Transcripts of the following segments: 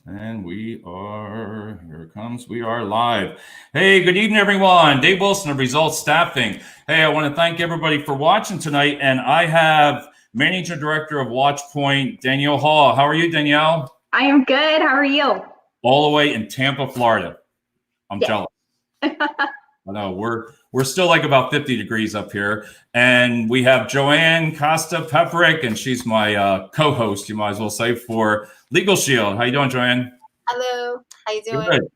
And here it comes, we are live. Hey, good evening, everyone. Dave Wilson of Results Staffing. Hey, I want to thank everybody for watching tonight. And I have Managing Director of Watchpoint, Danielle Hall. How are you, Danielle? I am good. How are you? All the way in Tampa, Florida. I'm Yes. jealous. I know we're still like about 50 degrees up here. And we have Joanne Costa Peperick, and she's my co-host, you might as well say, for Legal Shield. How you doing, Joanne? Hello. How you doing? Good.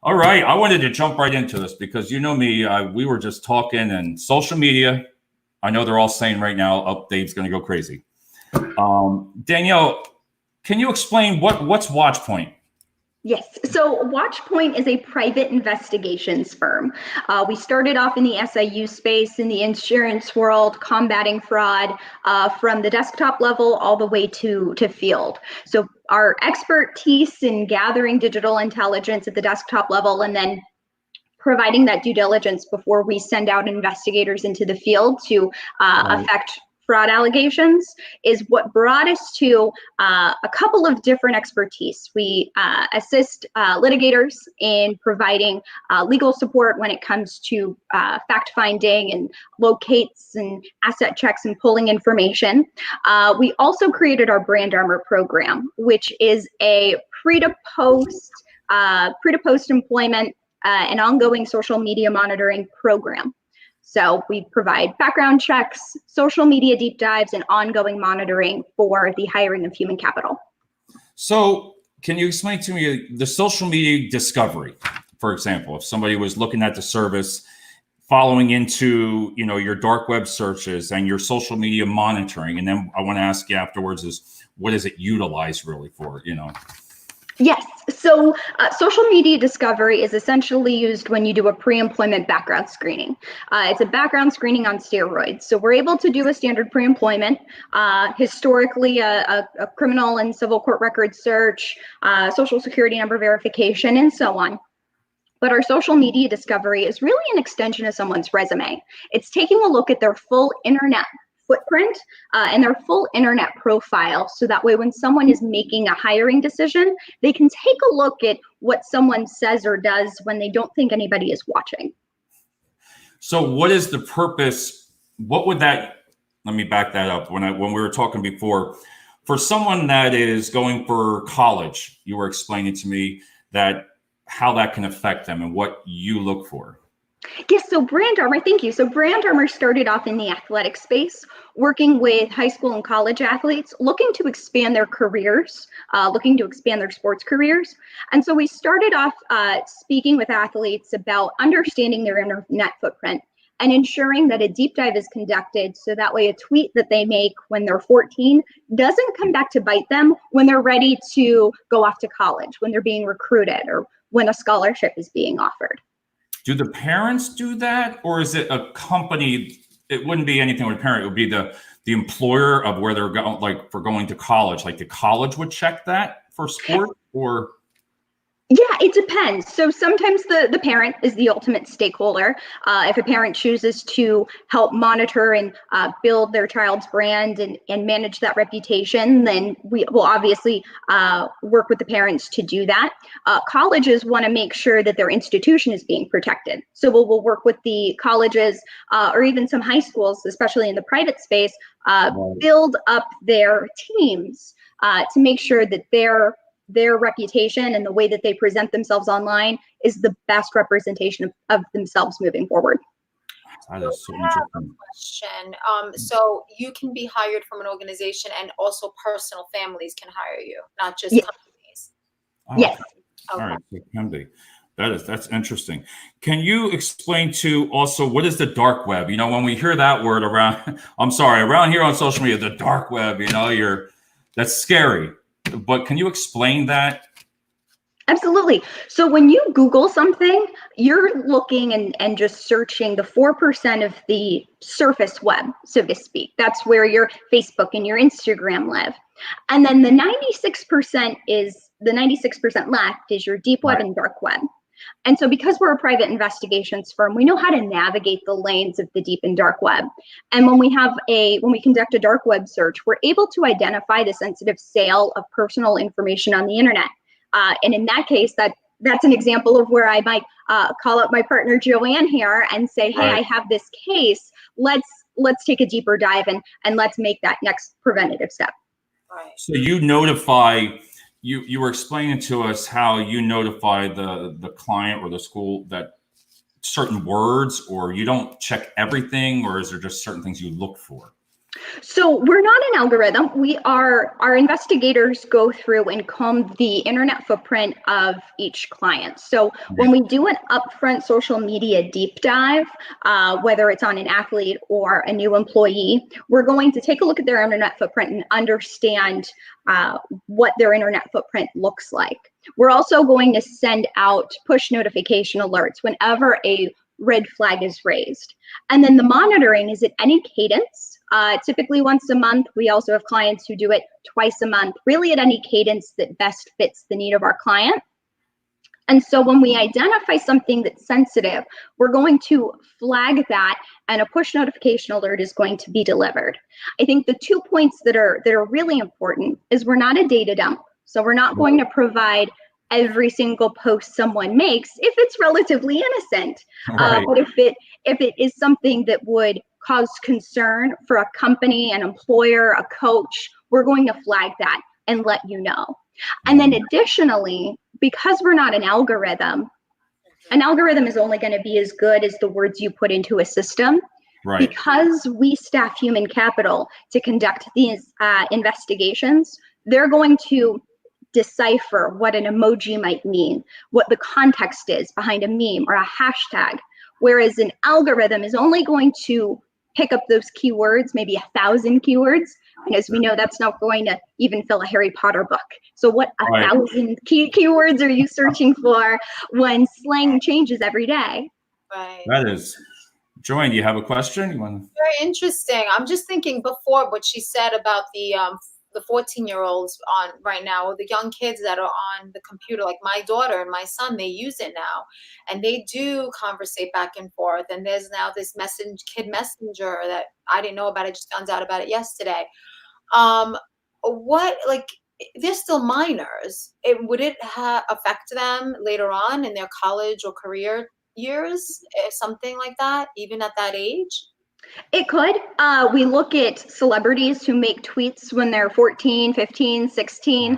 All right. I wanted to jump right into this because you know me. We were just talking and social media. I know they're all saying right now, "Oh, Dave's going to go crazy." Danielle, can you explain what's Watchpoint? Yes. So Watchpoint is a private investigations firm. We started off in the SIU space, in the insurance world, combating fraud from the desktop level all the way to field. So our expertise in gathering digital intelligence at the desktop level and then providing that due diligence before we send out investigators into the field to affect fraud allegations is what brought us to a couple of different expertise. We assist litigators in providing legal support when it comes to fact finding and locates and asset checks and pulling information. We also created our Brand Armor program, which is a pre to post employment and ongoing social media monitoring program. So we provide background checks, social media deep dives, and ongoing monitoring for the hiring of human capital. So can you explain to me the social media discovery, for example, if somebody was looking at the service, following into your dark web searches and your social media monitoring, and then I want to ask you afterwards is what is it utilized really for, Yes. So social media discovery is essentially used when you do a pre-employment background screening. It's a background screening on steroids. So we're able to do a standard pre-employment, historically a criminal and civil court record search, social security number verification, and so on. But our social media discovery is really an extension of someone's resume. It's taking a look at their full internet footprint and their full internet profile, so that way when someone is making a hiring decision, they can take a look at what someone says or does when they don't think anybody is watching. So what is the purpose? What would that, let me back that up. When we were talking before, for someone that is going for college, you were explaining to me that how that can affect them and what you look for. Yes, so Brand Armor, thank you. So Brand Armor started off in the athletic space, working with high school and college athletes, looking to expand their careers, looking to expand their sports careers. And so we started off speaking with athletes about understanding their internet footprint and ensuring that a deep dive is conducted so that way a tweet that they make when they're 14 doesn't come back to bite them when they're ready to go off to college, when they're being recruited, or when a scholarship is being offered. Do the parents do that, or is it a company? It wouldn't be anything with a parent. It would be the employer of where they're going, like for going to college. Like the college would check that for sport, or? Yeah, it depends. So sometimes the parent is the ultimate stakeholder. If a parent chooses to help monitor and build their child's brand and manage that reputation, then we will obviously work with the parents to do that. Colleges want to make sure that their institution is being protected. So we'll work with the colleges or even some high schools, especially in the private space, build up their teams to make sure that their reputation and the way that they present themselves online is the best representation of themselves moving forward. That is so I have a interesting. question. So you can be hired from an organization, and also personal families can hire you, not just companies. Oh, Yes. Okay. All right, so it can be. That's interesting. Can you explain to also what is the dark web? When we hear that word around here on social media, the dark web, that's scary. But can you explain that? Absolutely. So when you Google something, you're looking and just searching the 4% of the surface web, so to speak. That's where your Facebook and your Instagram live. And then the 96% left is your deep web and dark web. And so because we're a private investigations firm, we know how to navigate the lanes of the deep and dark web. And when we conduct a dark web search, we're able to identify the sensitive sale of personal information on the internet. And in that case, that's an example of where I might call up my partner Joanne here and say, hey, I have this case. Let's take a deeper dive and let's make that next preventative step. Right. So you notify, you were explaining to us how you notify the client or the school that certain words, or you don't check everything, or is there just certain things you look for? So we're not an algorithm. Our investigators go through and comb the internet footprint of each client. So when we do an upfront social media deep dive, whether it's on an athlete or a new employee, we're going to take a look at their internet footprint and understand what their internet footprint looks like. We're also going to send out push notification alerts whenever a red flag is raised. And then the monitoring is at any cadence. Typically once a month. We also have clients who do it twice a month, really at any cadence that best fits the need of our client. And so when we identify something that's sensitive, we're going to flag that, and a push notification alert is going to be delivered. I think the 2 points that are really important is we're not a data dump. So we're not going to provide every single post someone makes if it's relatively innocent. But if it is something that would cause concern for a company, an employer, a coach, we're going to flag that and let you know. And then additionally, because we're not an algorithm is only going to be as good as the words you put into a system. Right. Because we staff human capital to conduct these investigations, they're going to decipher what an emoji might mean, what the context is behind a meme or a hashtag, whereas an algorithm is only going to pick up those keywords, maybe 1,000 keywords, because we know that's not going to even fill a Harry Potter book. So what 1,000 keywords are you searching for when slang changes every day? Right. That is. Joanne, do you have a question? Very interesting. I'm just thinking before what she said about the 14-year-olds on right now, or the young kids that are on the computer, like my daughter and my son, they use it now, and they do conversate back and forth. And there's now this kid messenger that I didn't know about. I just found out about it yesterday. They're still minors. Would it affect them later on in their college or career years, if something like that, even at that age? It could. We look at celebrities who make tweets when they're 14, 15, 16.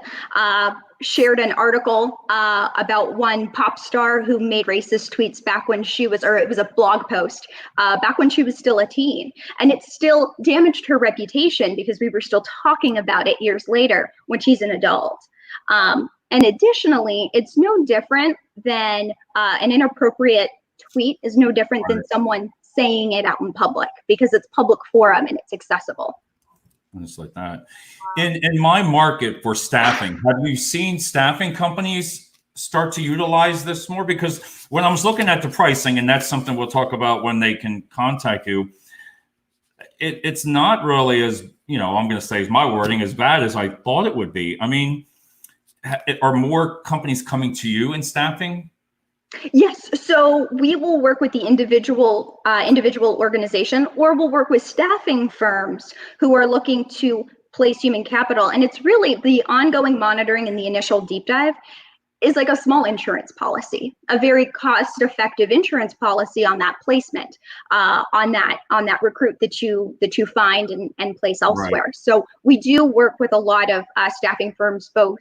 Shared an article about one pop star who made racist tweets back when she was, or it was a blog post, back when she was still a teen. And it still damaged her reputation because we were still talking about it years later when she's an adult. And additionally, it's no different than an inappropriate tweet is no different than someone saying it out in public, because it's public forum and it's accessible. It's like that. In my market for staffing, have you seen staffing companies start to utilize this more? Because when I was looking at the pricing, and that's something we'll talk about when they can contact you, it's not really as, I'm going to say my wording, as bad as I thought it would be. I mean, are more companies coming to you in staffing? Yes, so we will work with the individual organization, or we'll work with staffing firms who are looking to place human capital. And it's really the ongoing monitoring and the initial deep dive is like a small insurance policy, a very cost-effective insurance policy on that placement, on that recruit that you find and place elsewhere. Right. So we do work with a lot of staffing firms, both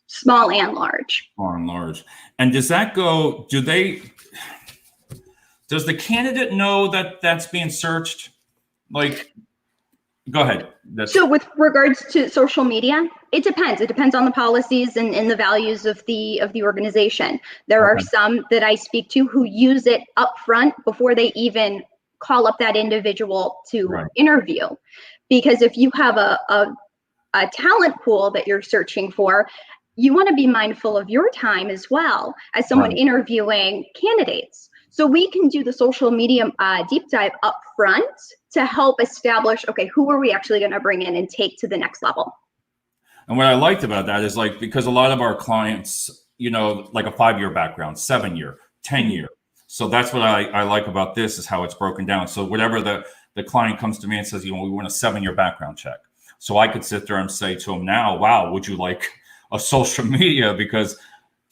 small and large. Small and large. And does that go, does the candidate know that that's being searched? Like, go ahead. So with regards to social media, it depends. It depends on the policies and the values of the organization. There are some that I speak to who use it up front before they even call up that individual to interview. Because if you have a talent pool that you're searching for, you want to be mindful of your time as well as someone interviewing candidates. So we can do the social media deep dive up front to help establish, okay, who are we actually going to bring in and take to the next level? And what I liked about that is, like, because a lot of our clients, like a 5-year background, 7-year, 10-year. So that's what I like about this, is how it's broken down. So whatever the client comes to me and says, we want a 7-year background check. So I could sit there and say to them now, wow, would you like of social media, because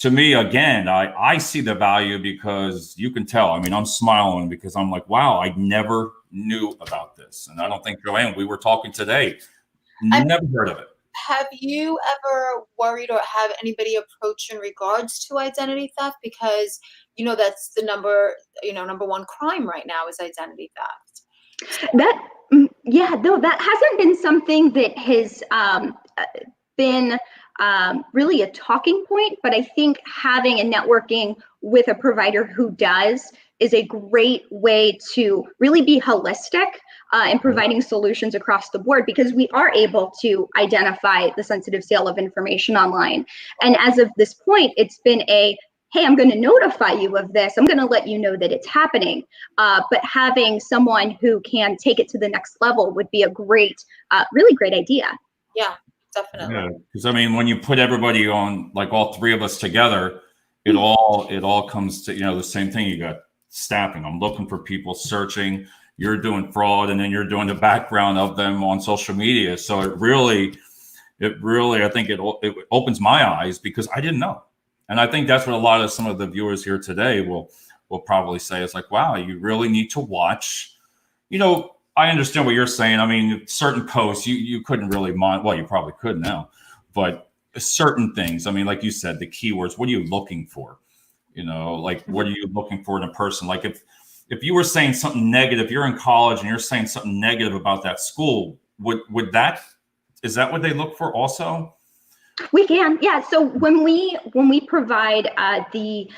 to me, again, I see the value because you can tell. I mean, I'm smiling because I'm like, wow, I never knew about this. And I don't think, Joanne, we were talking today, never heard of it. Have you ever worried or have anybody approach in regards to identity theft? Because, you know, that's the number one crime right now is identity theft. That, yeah, though that hasn't been something that has been really a talking point, but I think having a networking with a provider who does is a great way to really be holistic in providing solutions across the board, because we are able to identify the sensitive sale of information online. And as of this point, it's been a, hey, I'm going to notify you of this. I'm going to let you know that it's happening. But having someone who can take it to the next level would be a great, really great idea. Yeah, definitely. Yeah, because I mean, when you put everybody on, like all three of us together, it all comes to, the same thing. You got staffing. I'm looking for people, searching. You're doing fraud, and then you're doing the background of them on social media. So it really, I think it opens my eyes, because I didn't know. And I think that's what some of the viewers here today will probably say. It's like, wow, you really need to watch. I understand what you're saying. I mean, certain posts you couldn't really mind. Well, you probably could now, but certain things. I mean, like you said, the keywords. What are you looking for? Like, what are you looking for in a person? Like, if you were saying something negative, you're in college and you're saying something negative about that school, is that what they look for also? We can, yeah. So when we provide the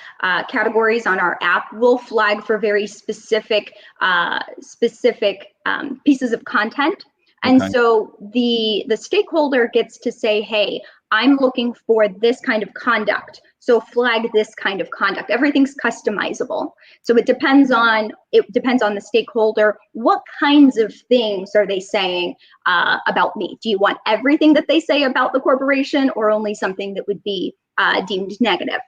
categories on our app, we'll flag for very specific pieces of content. And so the stakeholder gets to say, hey, I'm looking for this kind of conduct. So flag this kind of conduct. Everything's customizable. So it depends on the stakeholder. What kinds of things are they saying about me? Do you want everything that they say about the corporation, or only something that would be deemed negative?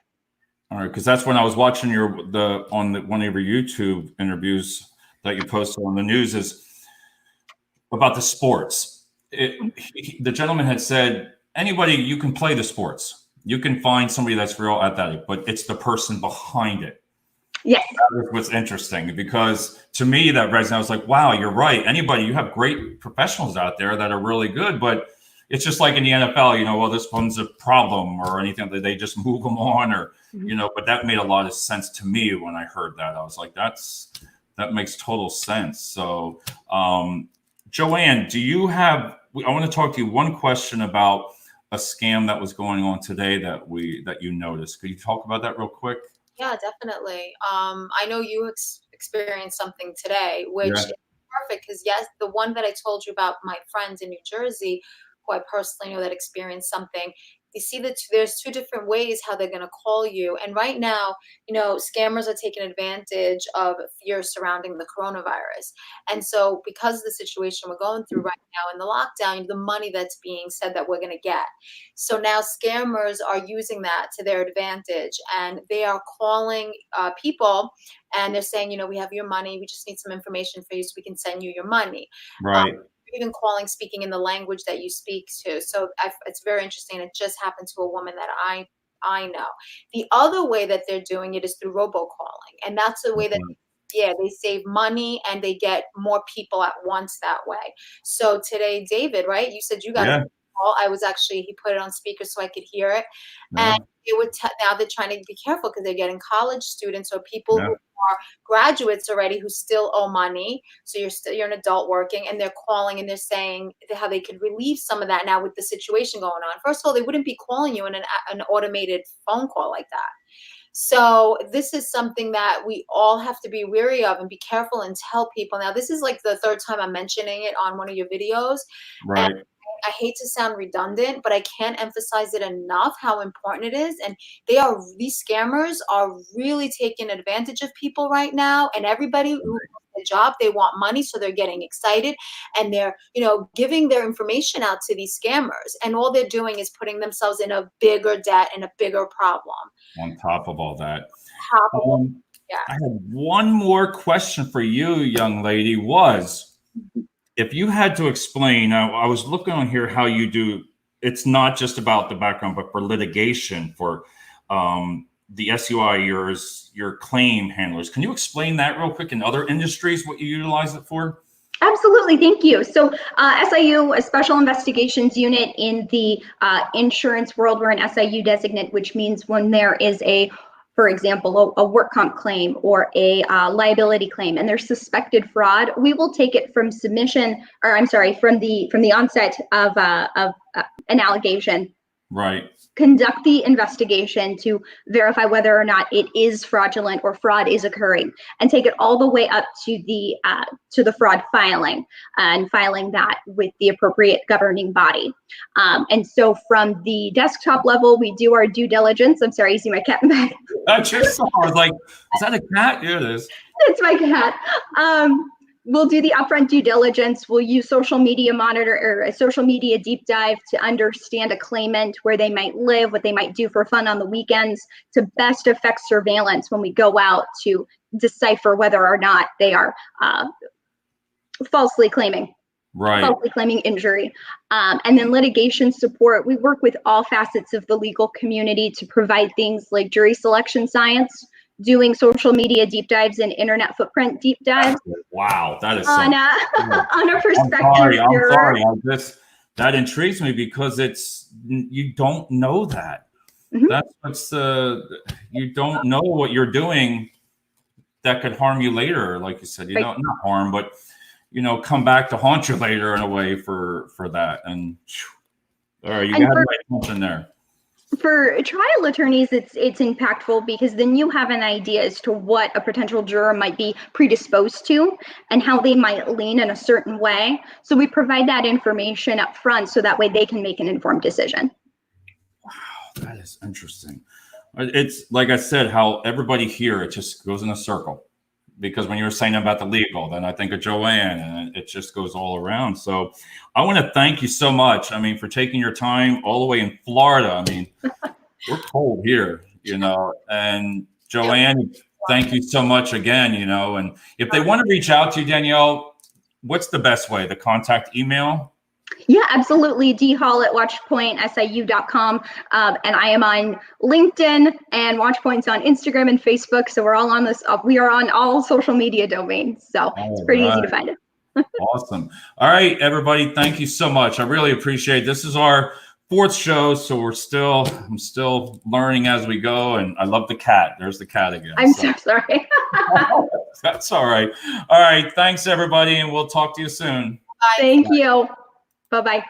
All right, because that's when I was watching one of your YouTube interviews that you posted on the news is about the sports. The gentleman had said, anybody, you can play the sports. You can find somebody that's real athletic, but it's the person behind it. Yes. That was what's interesting, because to me that resonated. I was like, wow, you're right. Anybody, you have great professionals out there that are really good, but it's just like in the NFL, well, this one's a problem or anything, that they just move them on, or, but that made a lot of sense to me when I heard that. I was like, that makes total sense. So, Joanne, I want to talk to you one question about a scam that was going on today that you noticed. Could you talk about that real quick? Yeah, definitely. I know you experienced something today, which is perfect, because yes, the one that I told you about, my friends in New Jersey, who I personally know that experienced something. You see that there's two different ways how they're going to call you. And right now, scammers are taking advantage of fear surrounding the coronavirus. And so because of the situation we're going through right now in the lockdown, the money that's being said that we're going to get. So now scammers are using that to their advantage, and they are calling people, and they're saying, we have your money. We just need some information for you so we can send you your money. Right. Even speaking in the language that you speak to. So it's very interesting. It just happened to a woman that I know. The other way that they're doing it is through robocalling. And that's the way that, they save money and they get more people at once that way. So today, David, right? You said you got a call. He put it on speaker so I could hear it. Yeah. And now they're trying to be careful, because they're getting college students or people who are graduates already who still owe money. So you're an adult working, and they're calling and they're saying how they could relieve some of that now with the situation going on. First of all, they wouldn't be calling you in an automated phone call like that. So this is something that we all have to be wary of and be careful and tell people. Now, this is like the third time I'm mentioning it on one of your videos. Right. And I hate to sound redundant, but I can't emphasize it enough how important it is. And these scammers are really taking advantage of people right now. And everybody who has a job, they want money, so they're getting excited, and they're, giving their information out to these scammers. And all they're doing is putting themselves in a bigger debt and a bigger problem. On top of all that. Yeah. I had one more question for you, young lady, if you had to explain, I was looking on here how you do it's not just about the background, but for litigation, for the SUI, your claim handlers. Can you explain that real quick in other industries, what you utilize it for? Absolutely, thank you. So SIU, a special investigations unit in the insurance world, we're an SIU designate, which means when there is for example, a work comp claim or a liability claim, and there's suspected fraud, we will take it from submission, or I'm sorry, from the onset of an allegation. Right. Conduct the investigation to verify whether or not it is fraudulent or fraud is occurring, and take it all the way up to the fraud filing, and filing that with the appropriate governing body. And so from the desktop level, we do our due diligence. I'm sorry, you see my cat in the back. I just saw. I was like, is that a cat? Yeah, it is. It's my cat. We'll do the upfront due diligence. We'll use social media monitor or a social media deep dive to understand a claimant, where they might live, what they might do for fun on the weekends, to best affect surveillance when we go out to decipher whether or not they are falsely claiming injury. And then litigation support. We work with all facets of the legal community to provide things like jury selection science, doing social media deep dives and internet footprint deep dives. Wow, that is on a perspective. I'm sorry. That intrigues me because you don't know that. Mm-hmm. That's what's you don't know what you're doing that could harm you later. Like you said, you know, not harm, but come back to haunt you later in a way for that. And all right, you got something there. For trial attorneys, it's impactful because then you have an idea as to what a potential juror might be predisposed to and how they might lean in a certain way. So we provide that information up front so that way they can make an informed decision. Wow, that is interesting. It's like I said, how everybody here, it just goes in a circle. Because when you were saying about the legal, then I think of Joanne, and it just goes all around. So I want to thank you so much. I mean, for taking your time all the way in Florida. I mean, we're cold here, and Joanne, thank you so much again, and if they want to reach out to you, Danielle, what's the best way? The contact email? Yeah, absolutely. dhall@watchpointsiu.com. And I am on LinkedIn, and Watchpoint's on Instagram and Facebook. So we're all on this. We are on all social media domains. So it's pretty easy to find it. Awesome. All right, everybody. Thank you so much. I really appreciate it. This is our 4th show. So I'm still learning as we go. And I love the cat. There's the cat again. I'm so sorry. That's all right. All right. Thanks, everybody. And we'll talk to you soon. Bye. Thank you. Bye-bye.